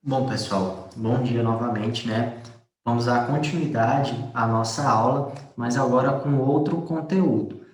Bom, pessoal, bom dia novamente, né? Vamos dar continuidade à nossa aula, mas agora com outro conteúdo,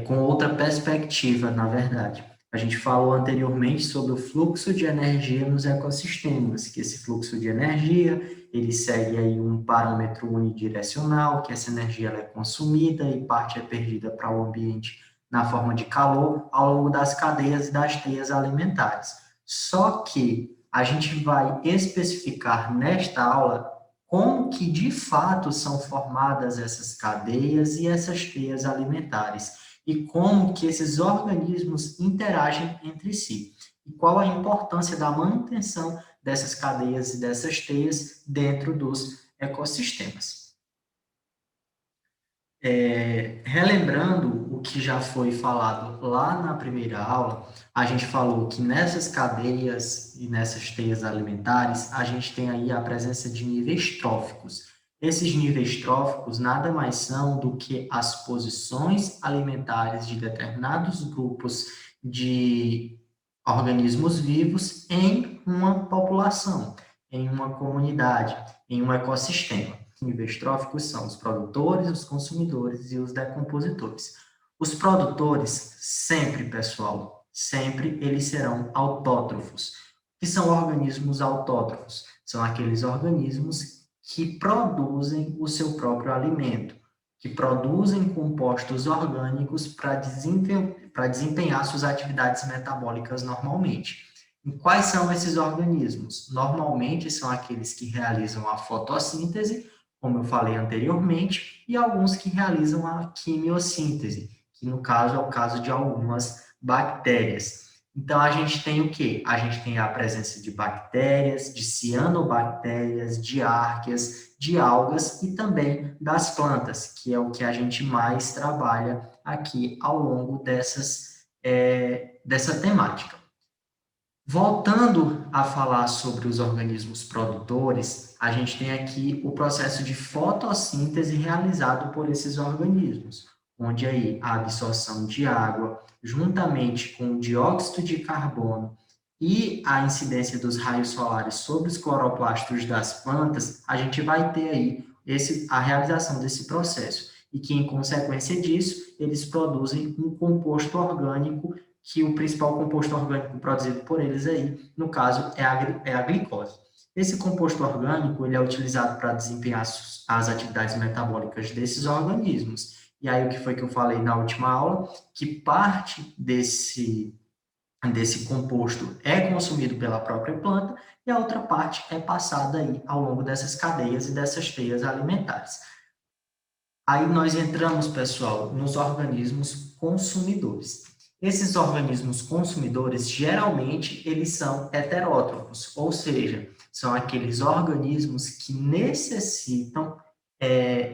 com outra perspectiva, na verdade. A gente falou anteriormente sobre o fluxo de energia nos ecossistemas, que esse fluxo de energia, ele segue aí um parâmetro unidirecional, que essa energia ela é consumida e parte é perdida para o ambiente na forma de calor ao longo das cadeias e das teias alimentares. Só que a gente vai especificar nesta aula como que de fato são formadas essas cadeias e essas teias alimentares e como que esses organismos interagem entre si e qual a importância da manutenção dessas cadeias e dessas teias dentro dos ecossistemas. Relembrando o que já foi falado lá na primeira aula, a gente falou que nessas cadeias e nessas teias alimentares, a gente tem aí a presença de níveis tróficos. Esses níveis tróficos nada mais são do que as posições alimentares de determinados grupos de organismos vivos em uma população, em uma comunidade, em um ecossistema. Níveis tróficos são os produtores, os consumidores e os decompositores. Os produtores, sempre, pessoal, sempre eles serão autótrofos. O que são organismos autótrofos? São aqueles organismos que produzem o seu próprio alimento, que produzem compostos orgânicos para desempenhar suas atividades metabólicas normalmente. E quais são esses organismos? Normalmente são aqueles que realizam a fotossíntese, como eu falei anteriormente, e alguns que realizam a quimiossíntese, que no caso é o caso de algumas bactérias. Então, a gente tem o quê? A gente tem a presença de bactérias, de cianobactérias, de árqueas, de algas e também das plantas, que é o que a gente mais trabalha aqui ao longo dessa temática. Voltando a falar sobre os organismos produtores, a gente tem aqui o processo de fotossíntese realizado por esses organismos, onde aí a absorção de água, juntamente com o dióxido de carbono e a incidência dos raios solares sobre os cloroplastos das plantas, a gente vai ter aí a realização desse processo. E que, em consequência disso, eles produzem um composto orgânico que o principal composto orgânico produzido por eles aí, no caso, é a glicose. Esse composto orgânico ele é utilizado para desempenhar as atividades metabólicas desses organismos. E aí, o que foi que eu falei na última aula? Que parte desse composto é consumido pela própria planta e a outra parte é passada aí ao longo dessas cadeias e dessas teias alimentares. Aí nós entramos, pessoal, nos organismos consumidores. Esses organismos consumidores, geralmente, eles são heterótrofos, ou seja, são aqueles organismos que necessitam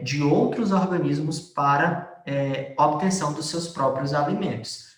de outros organismos para obtenção dos seus próprios alimentos.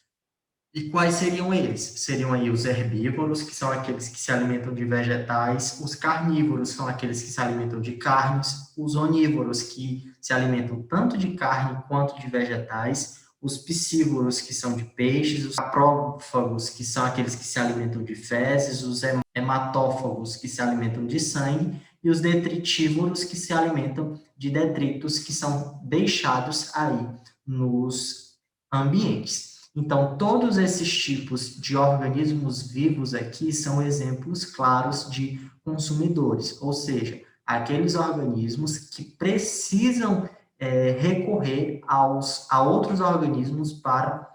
E quais seriam eles? Seriam aí os herbívoros, que são aqueles que se alimentam de vegetais, os carnívoros são aqueles que se alimentam de carnes, os onívoros, que se alimentam tanto de carne quanto de vegetais, os piscívoros, que são de peixes, os saprófagos, que são aqueles que se alimentam de fezes, os hematófagos, que se alimentam de sangue, e os detritívoros, que se alimentam de detritos que são deixados aí nos ambientes. Então, todos esses tipos de organismos vivos aqui são exemplos claros de consumidores, ou seja, aqueles organismos que precisam recorrer a outros organismos para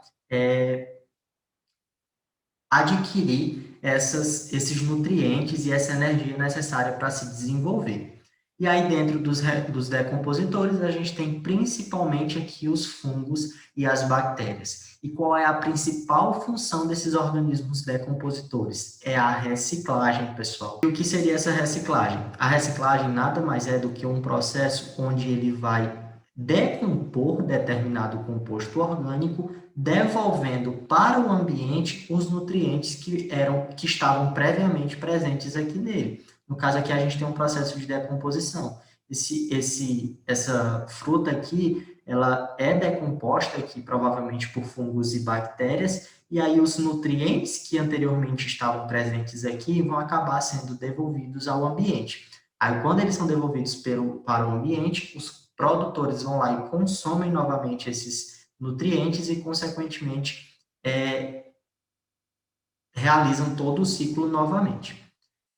adquirir esses nutrientes e essa energia necessária para se desenvolver. E aí, dentro dos decompositores, a gente tem principalmente aqui os fungos e as bactérias. E qual é a principal função desses organismos decompositores? É a reciclagem, pessoal. E o que seria essa reciclagem? A reciclagem nada mais é do que um processo onde ele vai decompor determinado composto orgânico, devolvendo para o ambiente os nutrientes que estavam previamente presentes aqui nele. No caso aqui, a gente tem um processo de decomposição. Essa fruta aqui, ela é decomposta aqui, provavelmente por fungos e bactérias, e aí os nutrientes que anteriormente estavam presentes aqui vão acabar sendo devolvidos ao ambiente. Aí, quando eles são devolvidos para o ambiente, os produtores vão lá e consomem novamente esses nutrientes e, consequentemente, realizam todo o ciclo novamente.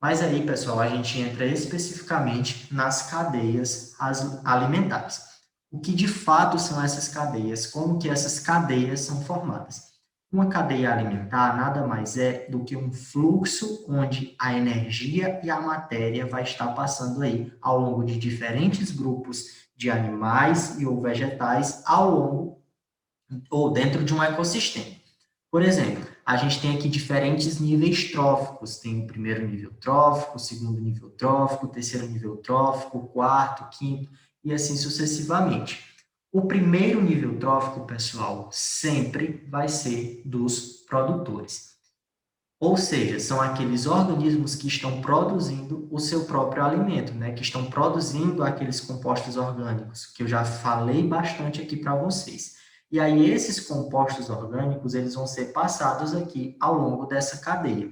Mas aí, pessoal, a gente entra especificamente nas cadeias alimentares. O que de fato são essas cadeias? Como que essas cadeias são formadas? Uma cadeia alimentar nada mais é do que um fluxo onde a energia e a matéria vai estar passando aí ao longo de diferentes grupos de animais e ou vegetais ao longo ou dentro de um ecossistema. Por exemplo, a gente tem aqui diferentes níveis tróficos. Tem o primeiro nível trófico, o segundo nível trófico, o terceiro nível trófico, o quarto, o quinto, e assim sucessivamente. O primeiro nível trófico, pessoal, sempre vai ser dos produtores. Ou seja, são aqueles organismos que estão produzindo o seu próprio alimento, né? Que estão produzindo aqueles compostos orgânicos, que eu já falei bastante aqui para vocês. E aí, esses compostos orgânicos, eles vão ser passados aqui ao longo dessa cadeia.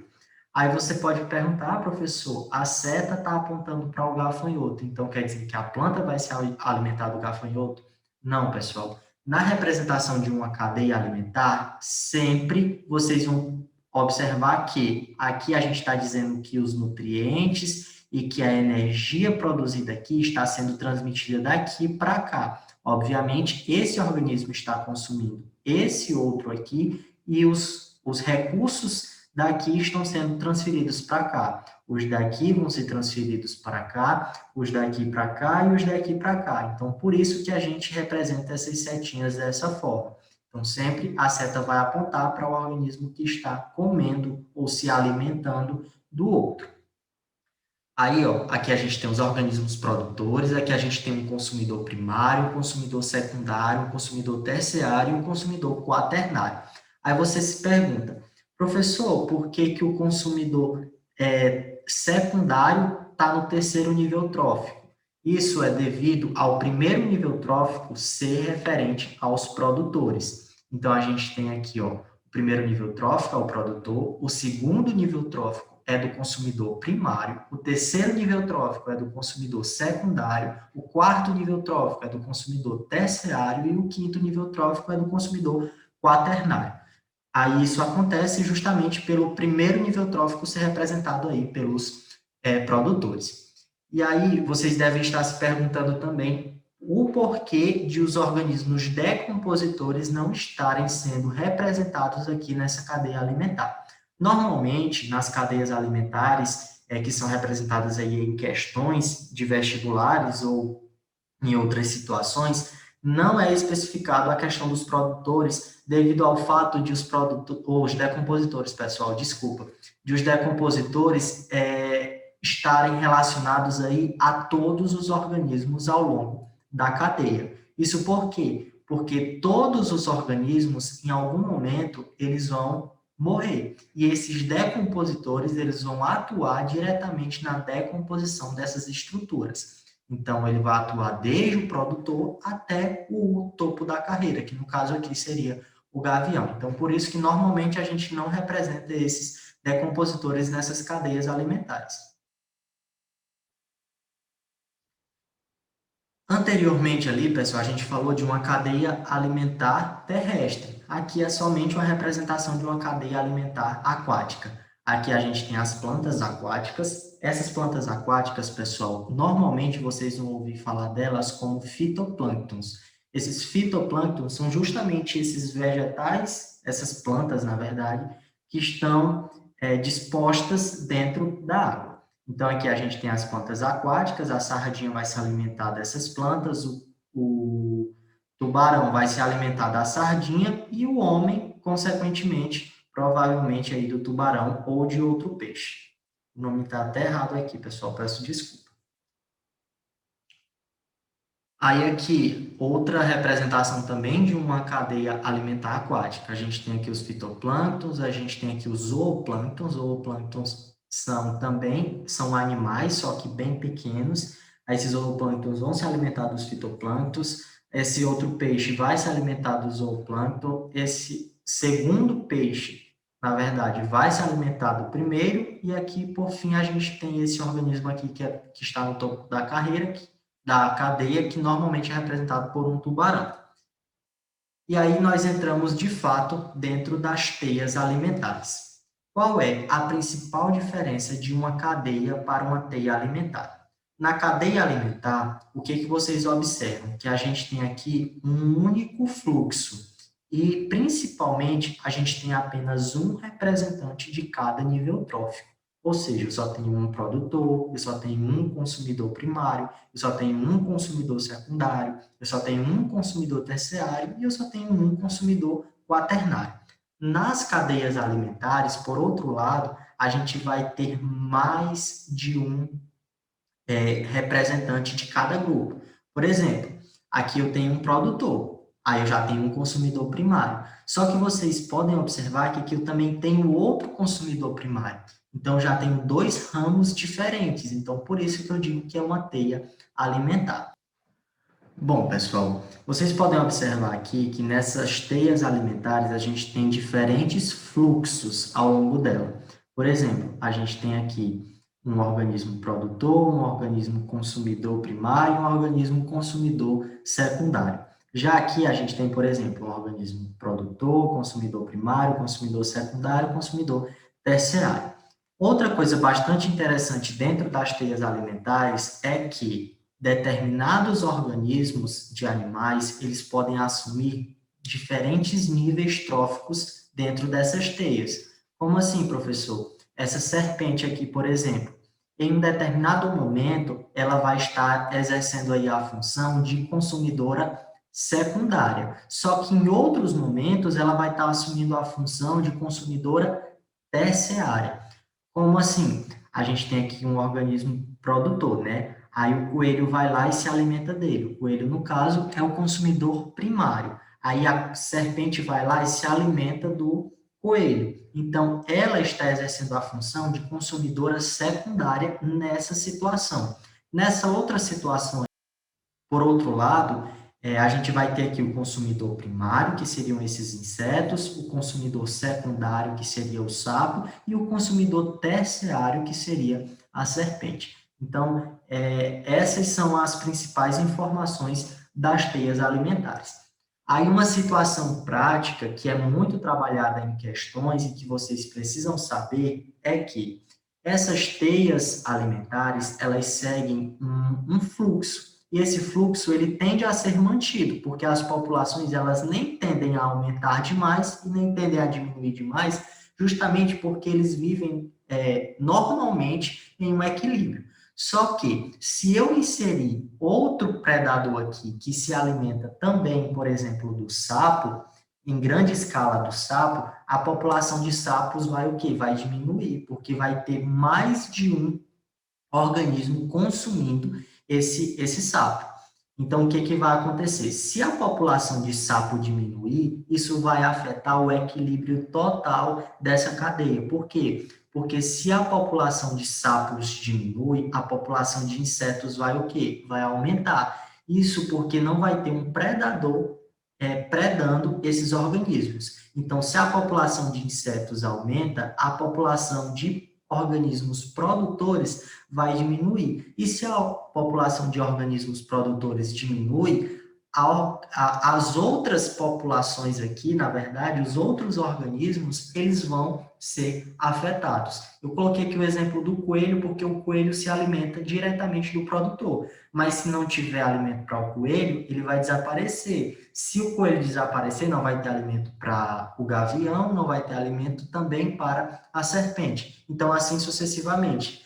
Aí você pode perguntar, professor, a seta está apontando para o gafanhoto, então quer dizer que a planta vai se alimentar do gafanhoto? Não, pessoal. Na representação de uma cadeia alimentar, sempre vocês vão observar que aqui a gente está dizendo que os nutrientes e que a energia produzida aqui está sendo transmitida daqui para cá. Obviamente, esse organismo está consumindo esse outro aqui e os recursos daqui estão sendo transferidos para cá. Os daqui vão ser transferidos para cá, os daqui para cá e os daqui para cá. Então, por isso que a gente representa essas setinhas dessa forma. Então, sempre a seta vai apontar para o organismo que está comendo ou se alimentando do outro. Aí, ó, aqui a gente tem os organismos produtores, aqui a gente tem um consumidor primário, um consumidor secundário, um consumidor terciário e um consumidor quaternário. Aí você se pergunta, professor, por que que o consumidor secundário está no terceiro nível trófico? Isso é devido ao primeiro nível trófico ser referente aos produtores. Então, a gente tem aqui, ó, o primeiro nível trófico é o produtor, o segundo nível trófico é do consumidor primário, o terceiro nível trófico é do consumidor secundário, o quarto nível trófico é do consumidor terciário e o quinto nível trófico é do consumidor quaternário. Aí isso acontece justamente pelo primeiro nível trófico ser representado aí pelos produtores. E aí vocês devem estar se perguntando também o porquê de os organismos decompositores não estarem sendo representados aqui nessa cadeia alimentar. Normalmente, nas cadeias alimentares, que são representadas aí em questões de vestibulares ou em outras situações, não é especificado a questão dos produtores, devido ao fato de os decompositores, pessoal, desculpa, de os decompositores estarem relacionados aí a todos os organismos ao longo da cadeia. Isso por quê? Porque todos os organismos, em algum momento, eles vão morrer. E esses decompositores, eles vão atuar diretamente na decomposição dessas estruturas. Então, ele vai atuar desde o produtor até o topo da carreira, que no caso aqui seria o gavião. Então, por isso que normalmente a gente não representa esses decompositores nessas cadeias alimentares. Anteriormente ali, pessoal, a gente falou de uma cadeia alimentar terrestre. Aqui é somente uma representação de uma cadeia alimentar aquática. Aqui a gente tem as plantas aquáticas. Essas plantas aquáticas, pessoal, normalmente vocês vão ouvir falar delas como fitoplânctons. Esses fitoplânctons são justamente esses vegetais, essas plantas, na verdade, que estão dispostas dentro da água. Então, aqui a gente tem as plantas aquáticas, a sardinha vai se alimentar dessas plantas, o tubarão vai se alimentar da sardinha e o homem, consequentemente, provavelmente aí do tubarão ou de outro peixe. O nome está até errado aqui, pessoal, peço desculpa. Aí aqui, outra representação também de uma cadeia alimentar aquática. A gente tem aqui os fitoplânctons, a gente tem aqui os zooplânctons. Zooplânctons são animais, só que bem pequenos. Aí esses zooplânctons vão se alimentar dos fitoplânctons. esse outro peixe vai se alimentar do zooplâncton, esse segundo peixe, na verdade, vai se alimentar do primeiro, e aqui, por fim, a gente tem esse organismo aqui que está no topo da da cadeia, que normalmente é representado por um tubarão. E aí nós entramos, de fato, dentro das teias alimentares. Qual é a principal diferença de uma cadeia para uma teia alimentar? Na cadeia alimentar, o que vocês observam? Que a gente tem aqui um único fluxo e, principalmente, a gente tem apenas um representante de cada nível trófico. Ou seja, eu só tenho um produtor, eu só tenho um consumidor primário, eu só tenho um consumidor secundário, eu só tenho um consumidor terciário e eu só tenho um consumidor quaternário. Nas cadeias alimentares, por outro lado, a gente vai ter mais de um representante de cada grupo. Por exemplo, aqui eu tenho um produtor, aí eu já tenho um consumidor primário. Só que vocês podem observar que aqui eu também tenho outro consumidor primário. Então, eu já tenho dois ramos diferentes. Então, por isso que eu digo que é uma teia alimentar. Bom, pessoal, vocês podem observar aqui que nessas teias alimentares a gente tem diferentes fluxos ao longo dela. Por exemplo, a gente tem aqui um organismo produtor, um organismo consumidor primário e um organismo consumidor secundário. Já aqui a gente tem, por exemplo, um organismo produtor, consumidor primário, consumidor secundário, consumidor terciário. Outra coisa bastante interessante dentro das teias alimentares é que determinados organismos de animais, eles podem assumir diferentes níveis tróficos dentro dessas teias. Como assim, professor? Essa serpente aqui, por exemplo, em um determinado momento, ela vai estar exercendo aí a função de consumidora secundária. Só que em outros momentos, ela vai estar assumindo a função de consumidora terciária. Como assim? A gente tem aqui um organismo produtor, né? Aí o coelho vai lá e se alimenta dele. O coelho, no caso, é o consumidor primário. Aí a serpente vai lá e se alimenta do coelho. Então, ela está exercendo a função de consumidora secundária nessa situação. Nessa outra situação, por outro lado, a gente vai ter aqui o consumidor primário, que seriam esses insetos, o consumidor secundário, que seria o sapo, e o consumidor terciário, que seria a serpente. Então, essas são as principais informações das teias alimentares. Aí, uma situação prática que é muito trabalhada em questões e que vocês precisam saber é que essas teias alimentares, elas seguem um fluxo. E esse fluxo, ele tende a ser mantido, porque as populações, elas nem tendem a aumentar demais e nem tendem a diminuir demais, justamente porque eles vivem normalmente em um equilíbrio. Só que, se eu inserir outro predador aqui que se alimenta também, por exemplo, do sapo, em grande escala do sapo, a população de sapos vai o quê? Vai diminuir, porque vai ter mais de um organismo consumindo esse sapo. Então, o que vai acontecer? Se a população de sapo diminuir, isso vai afetar o equilíbrio total dessa cadeia. Por quê? Porque se a população de sapos diminui, a população de insetos vai o quê? Vai aumentar. Isso porque não vai ter um predador predando esses organismos. Então, se a população de insetos aumenta, a população de organismos produtores vai diminuir. E se a população de organismos produtores diminui, as outras populações aqui, na verdade, os outros organismos, eles vão ser afetados. Eu coloquei aqui o exemplo do coelho, porque o coelho se alimenta diretamente do produtor. Mas se não tiver alimento para o coelho, ele vai desaparecer. Se o coelho desaparecer, não vai ter alimento para o gavião, não vai ter alimento também para a serpente. Então, assim sucessivamente.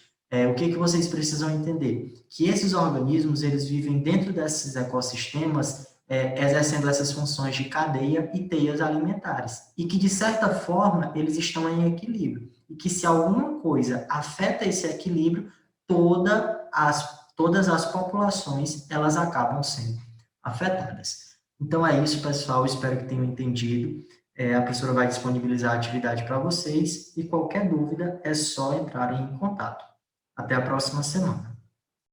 O que vocês precisam entender? Que esses organismos, eles vivem dentro desses ecossistemas, exercendo essas funções de cadeia e teias alimentares. E que, de certa forma, eles estão em equilíbrio. E que, se alguma coisa afeta esse equilíbrio, todas as populações, elas acabam sendo afetadas. Então, é isso, pessoal. Espero que tenham entendido. A professora vai disponibilizar a atividade para vocês e qualquer dúvida é só entrarem em contato. Até a próxima semana.